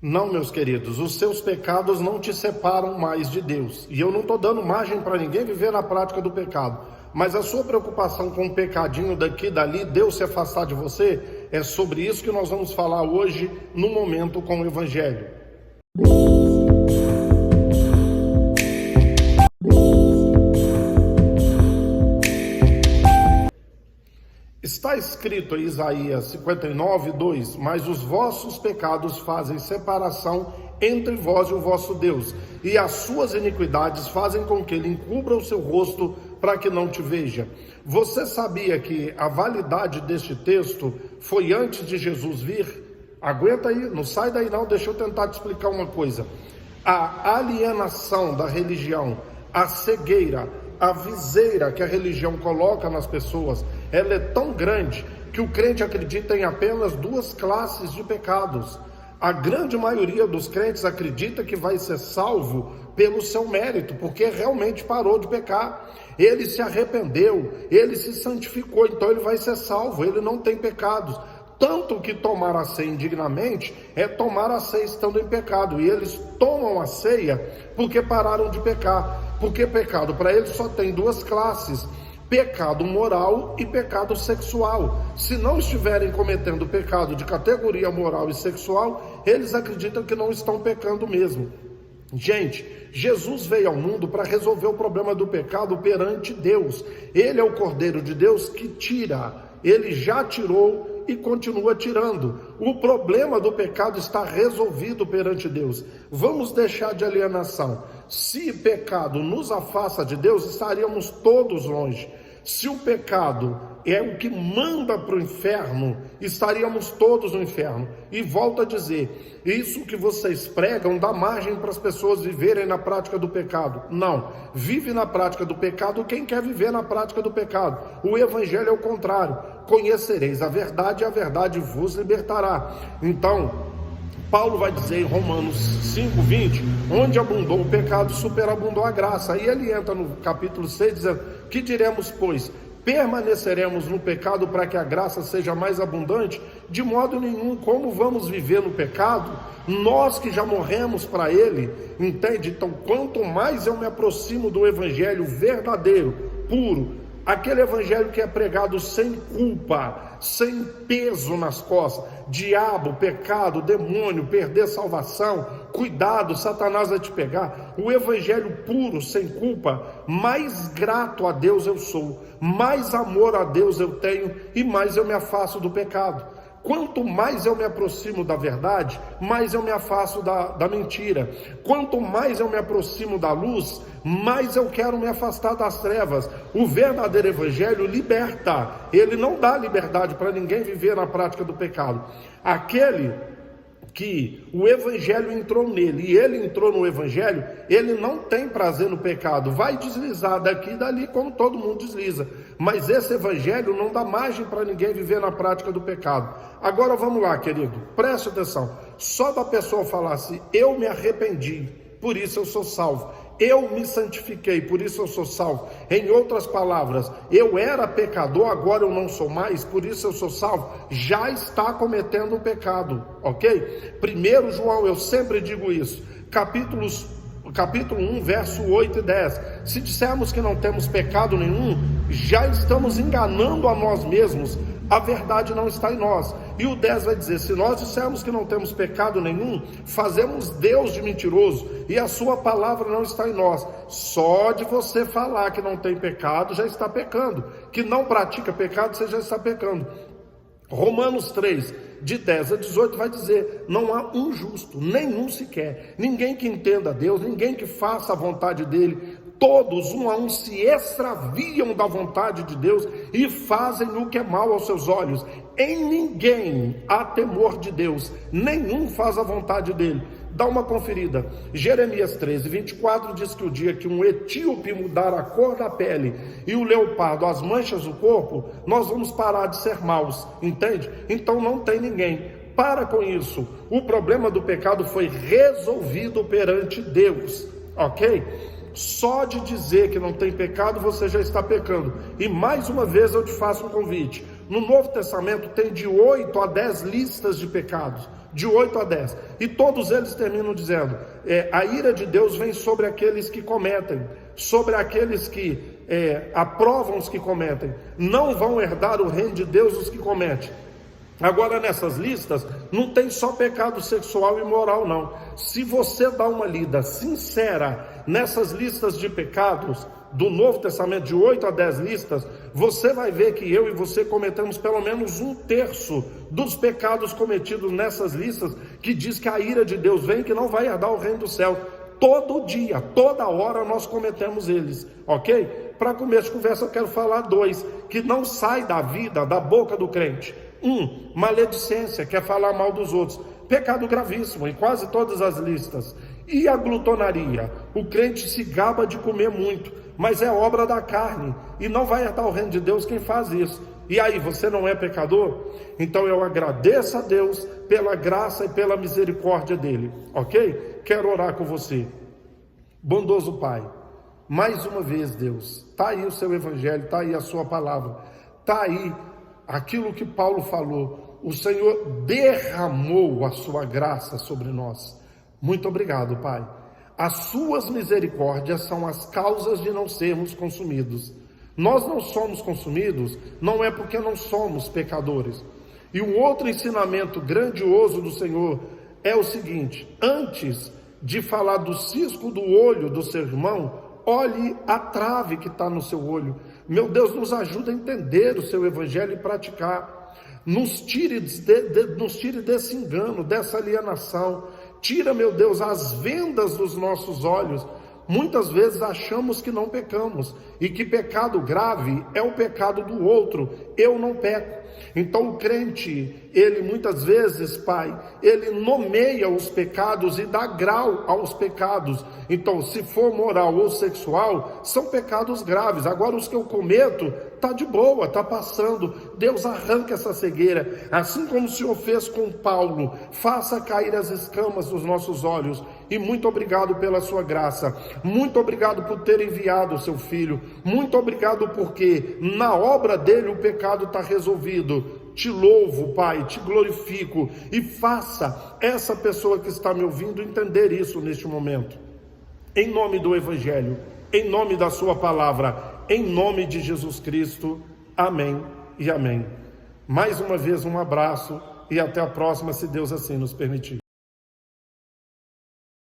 Não, meus queridos, os seus pecados não te separam mais de Deus. E eu não estou dando margem para ninguém viver na prática do pecado. Mas a sua preocupação com um pecadinho daqui e dali, Deus se afastar de você, é sobre isso que nós vamos falar hoje no Momento com o Evangelho. Está escrito em Isaías 59, 2: mas os vossos pecados fazem separação entre vós e o vosso Deus, e as suas iniquidades fazem com que ele encubra o seu rosto para que não te veja. Você sabia que a validade deste texto foi antes de Jesus vir? Aguenta aí, não sai daí não, deixa eu tentar te explicar uma coisa. A alienação da religião, a cegueira, a viseira que a religião coloca nas pessoas, ela é tão grande que o crente acredita em apenas duas classes de pecados. A grande maioria dos crentes acredita que vai ser salvo pelo seu mérito, porque realmente parou de pecar. Ele se arrependeu, ele se santificou, então ele vai ser salvo, ele não tem pecados. Tanto que tomar a ceia indignamente é tomar a ceia estando em pecado. E eles tomam a ceia porque pararam de pecar. Porque pecado para eles só tem duas classes: pecado moral e pecado sexual. Se não estiverem cometendo pecado de categoria moral e sexual, eles acreditam que não estão pecando mesmo. Gente, Jesus veio ao mundo para resolver o problema do pecado perante Deus. Ele é o Cordeiro de Deus que tira. Ele já tirou e continua tirando. O problema do pecado está resolvido perante Deus. Vamos deixar de alienação. Se pecado nos afasta de Deus, estaríamos todos longe. Se o pecado é o que manda para o inferno, estaríamos todos no inferno. E volto a dizer, isso que vocês pregam dá margem para as pessoas viverem na prática do pecado. Não, vive na prática do pecado quem quer viver na prática do pecado. O Evangelho é o contrário: conhecereis a verdade e a verdade vos libertará. Então, Paulo vai dizer em Romanos 5:20, onde abundou o pecado, superabundou a graça. Aí ele entra no capítulo 6 dizendo: que diremos, pois? Permaneceremos no pecado para que a graça seja mais abundante? De modo nenhum. Como vamos viver no pecado? Nós que já morremos para ele, entende? Então, quanto mais eu me aproximo do evangelho verdadeiro, puro, aquele evangelho que é pregado sem culpa, sem peso nas costas, diabo, pecado, demônio, perder salvação, cuidado, Satanás vai te pegar. O evangelho puro, sem culpa, mais grato a Deus eu sou, mais amor a Deus eu tenho e mais eu me afasto do pecado. Quanto mais eu me aproximo da verdade, mais eu me afasto da mentira. Quanto mais eu me aproximo da luz, mais eu quero me afastar das trevas. O verdadeiro evangelho liberta. Ele não dá liberdade para ninguém viver na prática do pecado. Aquele que o evangelho entrou nele e ele entrou no evangelho, ele não tem prazer no pecado, vai deslizar daqui e dali como todo mundo desliza, mas esse evangelho não dá margem para ninguém viver na prática do pecado. Agora vamos lá, querido, preste atenção. Só da pessoa falar assim: eu me arrependi, por isso eu sou salvo, eu me santifiquei, por isso eu sou salvo. Em outras palavras, eu era pecador, agora eu não sou mais, por isso eu sou salvo. Já está cometendo o pecado, ok? 1 João, eu sempre digo isso, capítulo 1, verso 8 e 10. Se dissermos que não temos pecado nenhum, já estamos enganando a nós mesmos, a verdade não está em nós. E o 10 vai dizer: se nós dissermos que não temos pecado nenhum, fazemos Deus de mentiroso, e a sua palavra não está em nós. Só de você falar que não tem pecado, já está pecando. Que não pratica pecado, você já está pecando. Romanos 3, de 10 a 18 vai dizer: não há um justo, nenhum sequer, ninguém que entenda a Deus, ninguém que faça a vontade dele. Todos, um a um, se extraviam da vontade de Deus e fazem o que é mal aos seus olhos. Em ninguém há temor de Deus, nenhum faz a vontade dele. Dá uma conferida. Jeremias 13, 24 diz que o dia que um etíope mudar a cor da pele e o leopardo as manchas do corpo, nós vamos parar de ser maus, entende? Então não tem ninguém. Para com isso. O problema do pecado foi resolvido perante Deus, ok? Só de dizer que não tem pecado, você já está pecando. E mais uma vez eu te faço um convite. No Novo Testamento tem de 8 a 10 listas de pecados. de 8 a 10. E todos eles terminam dizendo, a ira de Deus vem sobre aqueles que cometem, sobre aqueles que aprovam os que cometem. Não vão herdar o reino de Deus os que cometem. Agora, nessas listas, não tem só pecado sexual e moral, não. Se você dá uma lida sincera nessas listas de pecados do Novo Testamento, de 8 a 10 listas, você vai ver que eu e você cometemos pelo menos 1/3 dos pecados cometidos nessas listas, que diz que a ira de Deus vem, que não vai herdar o reino do céu. Todo dia, toda hora nós cometemos eles, ok? Para começo de conversa eu quero falar 2, que não sai da vida, da boca do crente. 1, maledicência, quer falar mal dos outros. Pecado gravíssimo, em quase todas as listas. E a glutonaria? O crente se gaba de comer muito, mas é obra da carne, e não vai herdar o reino de Deus quem faz isso. E aí, você não é pecador? Então eu agradeço a Deus pela graça e pela misericórdia dele, ok? Quero orar com você. Bondoso Pai, mais uma vez, Deus, está aí o seu evangelho, está aí a sua palavra, está aí aquilo que Paulo falou. O Senhor derramou a sua graça sobre nós. Muito obrigado, Pai. As suas misericórdias são as causas de não sermos consumidos. Nós não somos consumidos, não é porque não somos pecadores. E um outro ensinamento grandioso do Senhor é o seguinte: antes de falar do cisco do olho do seu irmão, olhe a trave que está no seu olho. Meu Deus, nos ajuda a entender o seu evangelho e praticar. Nos tire desse engano, dessa alienação. Tira, meu Deus, as vendas dos nossos olhos. Muitas vezes achamos que não pecamos e que pecado grave é o pecado do outro. Eu não peco. Então o crente, ele muitas vezes, Pai, ele nomeia os pecados e dá grau aos pecados. Então, se for moral ou sexual, são pecados graves. Agora os que eu cometo, tá de boa, tá passando. Deus arranca essa cegueira, assim como o Senhor fez com Paulo. Faça cair as escamas dos nossos olhos. E muito obrigado pela sua graça. Muito obrigado por ter enviado o seu filho. Muito obrigado porque na obra dele o pecado está resolvido. Te louvo, Pai, te glorifico e faça essa pessoa que está me ouvindo entender isso neste momento. Em nome do Evangelho, em nome da sua palavra, em nome de Jesus Cristo. Amém e amém. Mais uma vez um abraço e até a próxima, se Deus assim nos permitir.